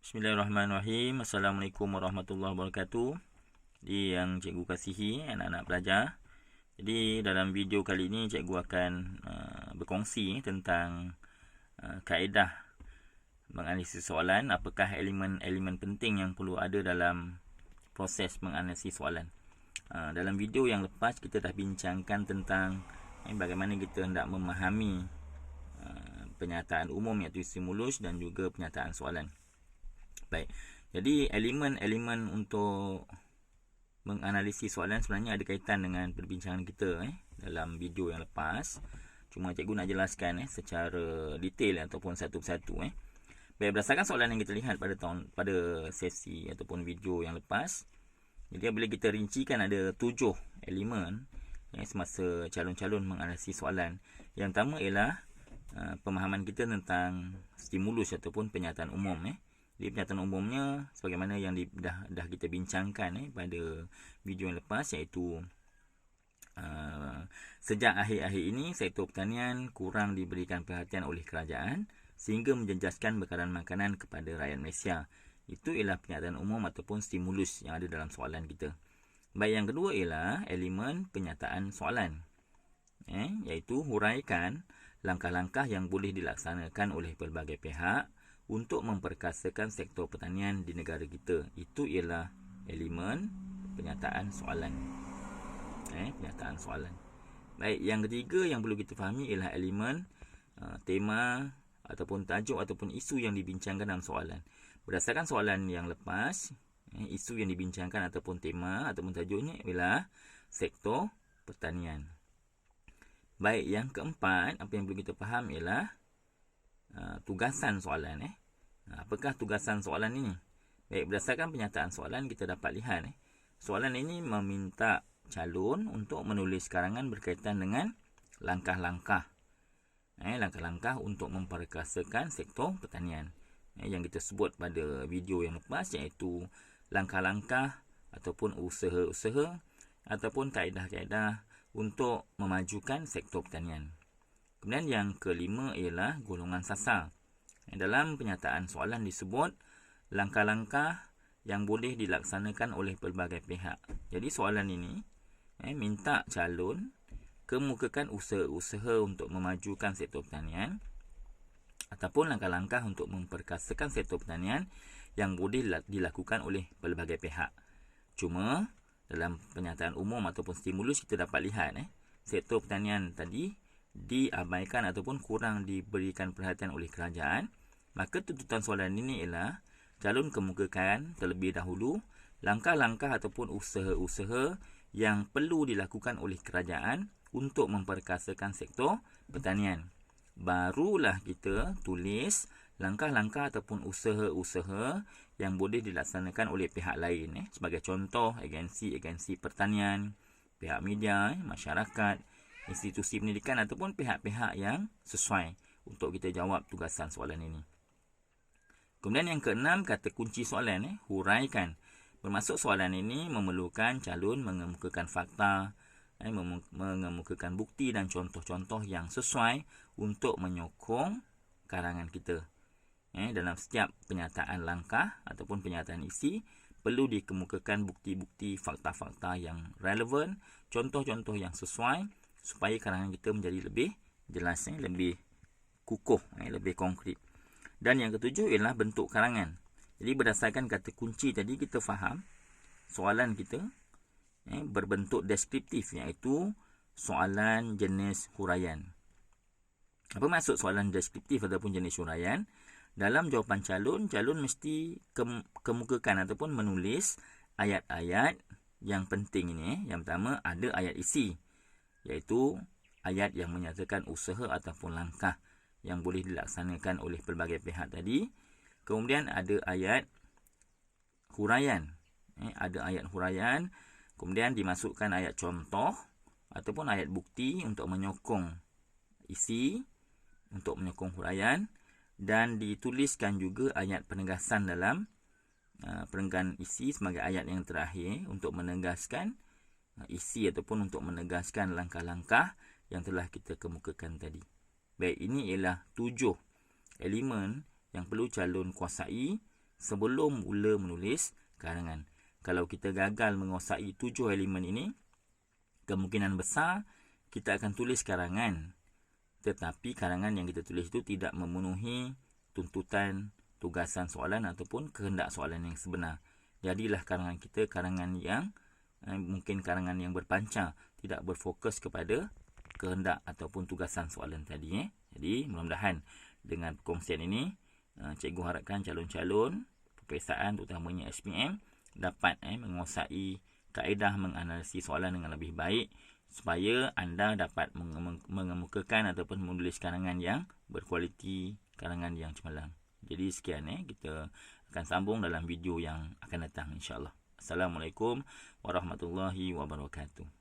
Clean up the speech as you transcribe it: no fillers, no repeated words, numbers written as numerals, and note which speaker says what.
Speaker 1: Bismillahirrahmanirrahim. Assalamualaikum warahmatullahi wabarakatuh. Jadi yang cikgu kasihi anak-anak pelajar. Jadi dalam video kali ini cikgu akan berkongsi tentang kaedah menganalisis soalan. Apakah elemen-elemen penting yang perlu ada dalam proses menganalisis soalan. Dalam video yang lepas kita dah bincangkan tentang bagaimana kita hendak memahami penyataan umum iaitu stimulus dan juga penyataan soalan. Baik, jadi elemen-elemen untuk menganalisis soalan sebenarnya ada kaitan dengan perbincangan kita dalam video yang lepas. Cuma cikgu nak jelaskan secara detail ataupun satu persatu. Baik, berdasarkan soalan yang kita lihat pada sesi ataupun video yang lepas. Jadi bila kita rincikan ada 7 elemen semasa calon-calon menganalisis soalan. Yang pertama ialah pemahaman kita tentang stimulus ataupun penyataan umum. Jadi penyataan umumnya sebagaimana yang dah kita bincangkan pada video yang lepas, iaitu sejak akhir-akhir ini sektor pertanian kurang diberikan perhatian oleh kerajaan sehingga menjejaskan bekalan makanan kepada rakyat Malaysia. Itu ialah penyataan umum ataupun stimulus yang ada dalam soalan kita. Baik, yang kedua ialah elemen penyataan soalan, iaitu huraikan langkah-langkah yang boleh dilaksanakan oleh pelbagai pihak untuk memperkasakan sektor pertanian di negara kita. Itu ialah elemen penyataan soalan. Penyataan soalan. Baik, yang ketiga yang perlu kita fahami ialah elemen tema ataupun tajuk ataupun isu yang dibincangkan dalam soalan. Berdasarkan soalan yang lepas, isu yang dibincangkan ataupun tema ataupun tajuknya ialah sektor pertanian. Baik, yang keempat, apa yang perlu kita faham ialah tugasan soalan. Apakah tugasan soalan ini? Baik, berdasarkan penyataan soalan kita dapat lihat soalan ini meminta calon untuk menulis karangan berkaitan dengan langkah-langkah langkah-langkah untuk memperkasakan sektor pertanian yang kita sebut pada video yang lepas, iaitu langkah-langkah ataupun usaha-usaha ataupun kaedah-kaedah untuk memajukan sektor pertanian. Kemudian yang kelima ialah golongan sasar. Dalam penyataan soalan disebut langkah-langkah yang boleh dilaksanakan oleh pelbagai pihak. Jadi soalan ini minta calon kemukakan usaha-usaha untuk memajukan sektor pertanian ataupun langkah-langkah untuk memperkasakan sektor pertanian yang boleh dilakukan oleh pelbagai pihak. Cuma dalam penyataan umum ataupun stimulus kita dapat lihat sektor pertanian tadi diabaikan ataupun kurang diberikan perhatian oleh kerajaan. Maka tuntutan soalan ini ialah calon kemukakan terlebih dahulu langkah-langkah ataupun usaha-usaha yang perlu dilakukan oleh kerajaan untuk memperkasakan sektor pertanian. Barulah kita tulis langkah-langkah ataupun usaha-usaha yang boleh dilaksanakan oleh pihak lain. Sebagai contoh, agensi-agensi pertanian, pihak media, masyarakat, institusi pendidikan ataupun pihak-pihak yang sesuai untuk kita jawab tugasan soalan ini. Kemudian yang keenam, kata kunci soalan, huraikan. Bermaksud soalan ini memerlukan calon mengemukakan fakta, mengemukakan bukti dan contoh-contoh yang sesuai untuk menyokong karangan kita. Dalam setiap penyataan langkah ataupun penyataan isi, perlu dikemukakan bukti-bukti fakta-fakta yang relevan, contoh-contoh yang sesuai supaya karangan kita menjadi lebih jelas, lebih kukuh, lebih konkret. Dan yang ketujuh ialah bentuk karangan. Jadi berdasarkan kata kunci tadi kita faham soalan kita berbentuk deskriptif, iaitu soalan jenis huraian. Apa maksud soalan deskriptif ataupun jenis huraian? Dalam jawapan calon mesti kemukakan ataupun menulis ayat-ayat yang penting ini. Yang pertama ada ayat isi, iaitu ayat yang menyatakan usaha ataupun langkah yang boleh dilaksanakan oleh pelbagai pihak tadi. Kemudian ada ayat huraian. Ada ayat huraian. Kemudian dimasukkan ayat contoh ataupun ayat bukti untuk menyokong isi, untuk menyokong huraian. Dan dituliskan juga ayat penegasan dalam perenggan isi sebagai ayat yang terakhir untuk menegaskan isi ataupun untuk menegaskan langkah-langkah yang telah kita kemukakan tadi. Baik, ini ialah 7 elemen yang perlu calon kuasai sebelum mula menulis karangan. Kalau kita gagal menguasai 7 elemen ini, kemungkinan besar kita akan tulis karangan, tetapi karangan yang kita tulis itu tidak memenuhi tuntutan tugasan soalan ataupun kehendak soalan yang sebenar. Jadilah karangan kita karangan yang mungkin karangan yang berpancar, tidak berfokus kepada kehendak ataupun tugasan soalan tadi. Jadi mudah-mudahan dengan perkongsian ini, cikgu harapkan calon-calon peperiksaan terutamanya SPM dapat menguasai kaedah menganalisis soalan dengan lebih baik, supaya anda dapat mengemukakan ataupun menulis karangan yang berkualiti, karangan yang cemerlang. Jadi sekian, kita akan sambung dalam video yang akan datang insya-Allah. Assalamualaikum warahmatullahi wabarakatuh.